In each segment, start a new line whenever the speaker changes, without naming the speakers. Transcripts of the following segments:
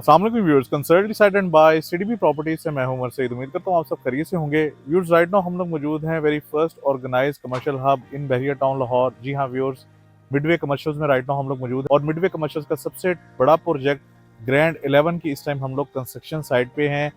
अस्सलाम वालेकुम viewers, consultant side and by CDP properties से मैं हूं उमर सईद। उम्मीद करता हूं आप सब खैरियत से होंगे। व्यूअर्स, राइट नाउ हम लोग मौजूद हैं very first organised commercial hub in Bahria Town Lahore. जी हां व्यूअर्स, मिडवे कमर्शियल्स में राइट नाउ हम लोग मौजूद हैं और मिडवे कमर्शियल्स का सबसे बड़ा प्रोजेक्ट ग्रैंड 11 की इस टाइम हम लोग कंस्ट्रक्शन साइट पे हैं।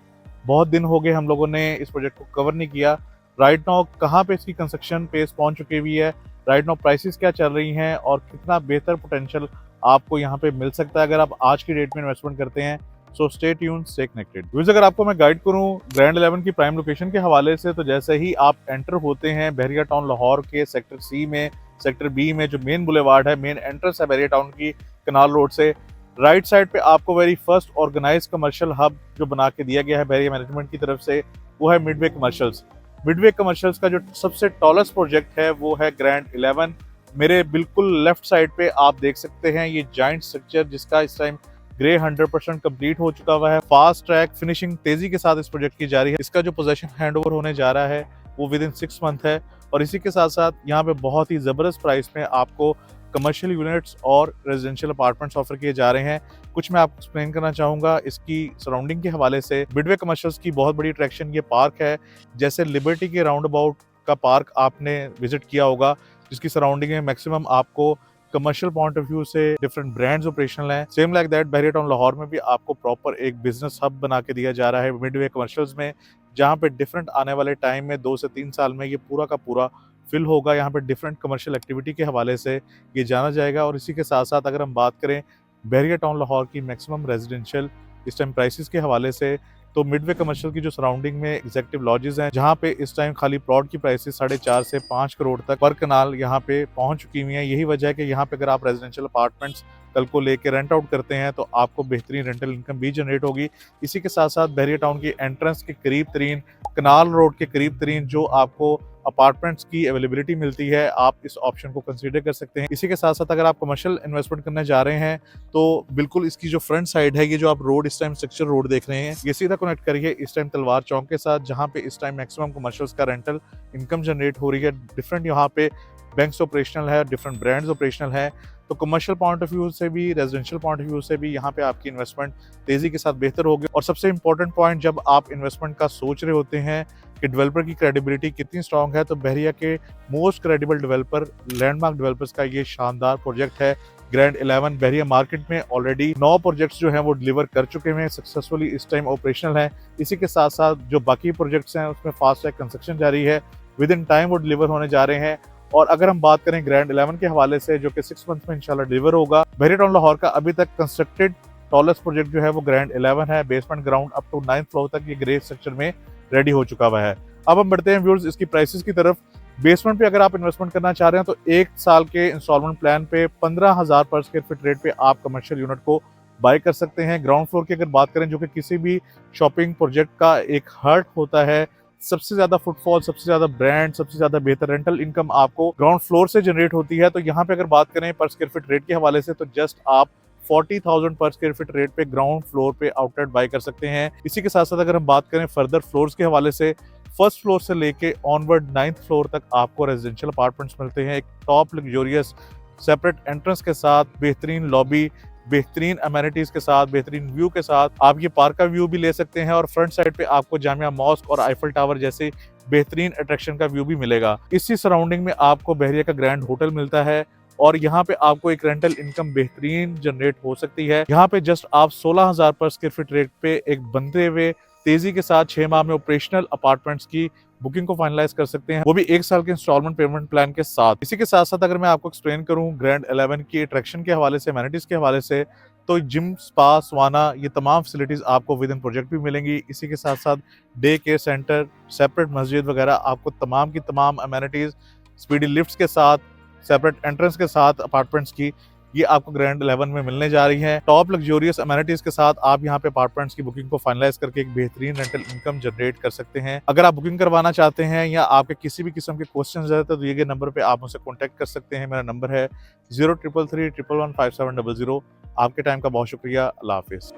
बहुत दिन हो गए हम लोगों ने इस प्रोजेक्ट को कवर नहीं किया। राइट नाउ कहाँ पे इसकी कंस्ट्रक्शन पेस पहुंच चुकी हुई है, राइट नाउ प्राइसेस क्या चल रही हैं और कितना बेहतर पोटेंशियल आपको यहाँ पे मिल सकता है अगर आप आज की डेट में इन्वेस्टमेंट करते हैं। So stay tuned, stay connected. Viewers, अगर आपको मैं गाइड करूं ग्रैंड 11 की प्राइम लोकेशन के हवाले से, तो जैसे ही आप एंटर होते हैं बहरिया टाउन लाहौर के सेक्टर सी में, सेक्टर बी में जो मेन बुलेवार्ड है, मेन एंट्रेंस है बहरिया टाउन की कनाल रोड से, राइट साइड पे आपको very first organise commercial hub जो बना के दिया गया है बहरिया मैनेजमेंट की तरफ से, वो है मिडवे कमर्शियल्स। मिडवे कमर्शियल्स का जो सबसे टॉलेस्ट प्रोजेक्ट है वो है ग्रैंड 11। मेरे बिल्कुल लेफ्ट साइड पे आप देख सकते हैं ये जाइंट स्ट्रक्चर जिसका इस टाइम ग्रे 100% कंप्लीट हो चुका हुआ है। फास्ट ट्रैक फिनिशिंग तेजी के साथ इस प्रोजेक्ट की जा रही है। इसका जो पोजेशन हैंडओवर होने जा रहा है वो विद इन 6 मंथ है और इसी के साथ साथ यहाँ पे बहुत ही जबरदस्त प्राइस में आपको कमर्शियल यूनिट्स और रेजिडेंशियल अपार्टमेंट्स ऑफर किए जा रहे हैं। कुछ मैं आपको एक्सप्लेन करना चाहूंगा इसकी सराउंडिंग के हवाले से। मिडवे कमर्शियल्स की बहुत बड़ी अट्रैक्शन ये पार्क है। जैसे लिबर्टी के राउंड अबाउट का पार्क आपने विजिट किया होगा, जिसकी सराउंडिंग में मैक्सिमम आपको कमर्शियल पॉइंट ऑफ व्यू से डिफरेंट ब्रांड्स ऑपरेशनल हैं। Same like that Bahria Town Lahore में भी आपको प्रॉपर एक बिजनेस हब बना के दिया जा रहा है मिडवे कमर्शियल्स में, जहाँ पे डिफरेंट आने वाले टाइम में 2 से 3 साल में ये पूरा का पूरा फिल होगा। यहाँ पे डिफरेंट कमर्शियल एक्टिविटी के हवाले से ये जाना जाएगा। और इसी के साथ साथ अगर हम बात करें बहरिया टाउन लाहौर की मैक्सिमम रेजिडेंशियल इस टाइम प्राइसेस के हवाले से, तो मिडवे कमर्शियल की जो सराउंडिंग में एग्जीक्यूटिव लॉजेस हैं, जहाँ पे इस टाइम खाली प्लॉट की प्राइसेस 4.5 से 5 करोड़ तक पर कनाल यहाँ पे पहुंच चुकी हुई हैं। यही वजह है कि यहाँ पे अगर आप रेजिडेंशियल अपार्टमेंट्स कल को लेके रेंट आउट करते हैं तो आपको बेहतरीन रेंटल इनकम भी जनरेट होगी। इसी के साथ साथ बहरिया टाउन की एंट्रेंस के करीब तरीन, कनाल रोड के करीब तरीन जो आपको अपार्टमेंट्स की अवेलेबिलिटी मिलती है, आप इस ऑप्शन को कंसीडर कर सकते हैं। इसी के साथ साथ अगर आप कमर्शियल इन्वेस्टमेंट करने जा रहे हैं तो बिल्कुल इसकी जो फ्रंट साइड है, ये जो आप रोड इस टाइम स्ट्रक्चर रोड देख रहे हैं, ये सीधा कनेक्ट करिए इस टाइम तलवार चौक के साथ, जहाँ पे इस टाइम मैक्सिमम कमर्शियल्स का रेंटल इनकम जनरेट हो रही है। डिफरेंट यहाँ पे बैंक्स ऑपरेशनल है, डिफरेंट ब्रांड्स ऑपरेशनल है। तो कमर्शियल पॉइंट ऑफ व्यू से भी, रेजिडेंशियल पॉइंट ऑफ व्यू से भी यहाँ पे आपकी इन्वेस्टमेंट तेजी के साथ बेहतर होगी। और सबसे इंपॉर्टेंट पॉइंट, जब आप इन्वेस्टमेंट का सोच रहे होते हैं कि डेवलपर की क्रेडिबिलिटी कितनी स्ट्रांग है, तो बहरिया के most credible developer, landmark developers का ये शानदार प्रोजेक्ट है ग्रैंड 11। बहरिया मार्केट में ऑलरेडी 9 प्रोजेक्ट्स जो हैं वो डिलीवर कर चुके हैं सक्सेसफुली, इस टाइम ऑपरेशनल है। इसी के साथ साथ जो बाकी प्रोजेक्ट्स हैं उसमें फास्ट ट्रैक कंस्ट्रक्शन जारी है, विद इन टाइम वो डिलीवर होने जा रहे हैं। और अगर हम बात करें ग्रैंड 11 के हवाले से, जो कि 6 मंथ में इंशाल्लाह डिलीवर होगा, बहरिया टाउन लाहौर का अभी तक कंस्ट्रक्टेड टॉलेस्ट प्रोजेक्ट जो है वो ग्रैंड 11 है। Basement ground up to 9th floor तक ये ग्रे स्ट्रक्चर में रेडी हो चुका हुआ है। अब हम बढ़ते हैं व्यूअर्स इसकी प्राइसेस की तरफ। बेसमेंट पे अगर आप इन्वेस्टमेंट करना चाह रहे हैं तो 1 साल के इंस्टॉलमेंट प्लान पे 15,000 पर स्क्वायर फीट रेट पे आप कमर्शियल यूनिट को बाय कर सकते हैं। ग्राउंड फ्लोर की अगर बात करें, जो कि किसी भी शॉपिंग प्रोजेक्ट का एक हार्ट होता है, सबसे ज्यादा फुटफॉल, सबसे ज्यादा ब्रांड, सबसे ज्यादा बेहतर रेंटल इनकम आपको ग्राउंड फ्लोर से जनरेट होती है। तो यहाँ पे अगर बात करें पर स्क्वायर फीट रेट के हवाले से, तो जस्ट आप 40,000 पर स्क्वायर फीट रेट पे ग्राउंड फ्लोर पे आउटलेट बाय कर सकते हैं। इसी के साथ साथ अगर हम बात करें फर्दर फ्लोर्स के हवाले से, फर्स्ट फ्लोर से लेके ऑनवर्ड 9th फ्लोर तक आपको रेजिडेंशियल अपार्टमेंट्स मिलते हैं, एक टॉप लग्जोरियस सेपरेट एंट्रेंस के साथ, बेहतरीन लॉबी, बेहतरीन अमेनिटीज के साथ, बेहतरीन व्यू के साथ। आप ये पार्क का व्यू भी ले सकते हैं और फ्रंट साइड पे आपको जामिया मॉस्क और आईफल टावर जैसे बेहतरीन अट्रैक्शन का व्यू भी मिलेगा। इसी सराउंडिंग में आपको बहरिया का ग्रैंड होटल मिलता है और यहाँ पे आपको एक रेंटल इनकम बेहतरीन जनरेट हो सकती है। यहाँ पे जस्ट आप 16,000 पर स्क्वायर फीट रेट पे एक बनते हुए तेजी के साथ 6 माह में ऑपरेशनल अपार्टमेंट्स की बुकिंग को फाइनलाइज कर सकते हैं, वो भी 1 साल के इंस्टॉलमेंट पेमेंट प्लान के साथ। इसी के साथ साथ अगर मैं आपको एक्सप्लेन करूं ग्रैंड 11 की अट्रैक्शन के हवाले से, एमेनिटीज के हवाले से, तो जिम, स्पा, स्वाना, ये तमाम फैसिलिटीज आपको विद इन प्रोजेक्ट भी मिलेंगी। इसी के साथ साथ डे केयर सेंटर, सेपरेट मस्जिद वगैरह, आपको तमाम की तमाम अमेनिटीज स्पीडी लिफ्ट्स के साथ, सेपरेट एंट्रेंस के साथ अपार्टमेंट्स की, ये आपको ग्रैंड 11 में मिलने जा रही है। टॉप लग्जोरियस अमेनिटीज के साथ आप यहाँ पे अपार्टमेंट्स की बुकिंग को फाइनलाइज करके एक बेहतरीन रेंटल इनकम जनरेट कर सकते हैं। अगर आप बुकिंग करवाना चाहते हैं या आपके किसी भी किस्म के क्वेश्चन रहते हैं तो दिए गए नंबर पे आप मुझसे कॉन्टैक्ट कर सकते हैं। मेरा नंबर है 0333 111 5700। आपके टाइम का बहुत शुक्रिया। अल्लाह हाफिज।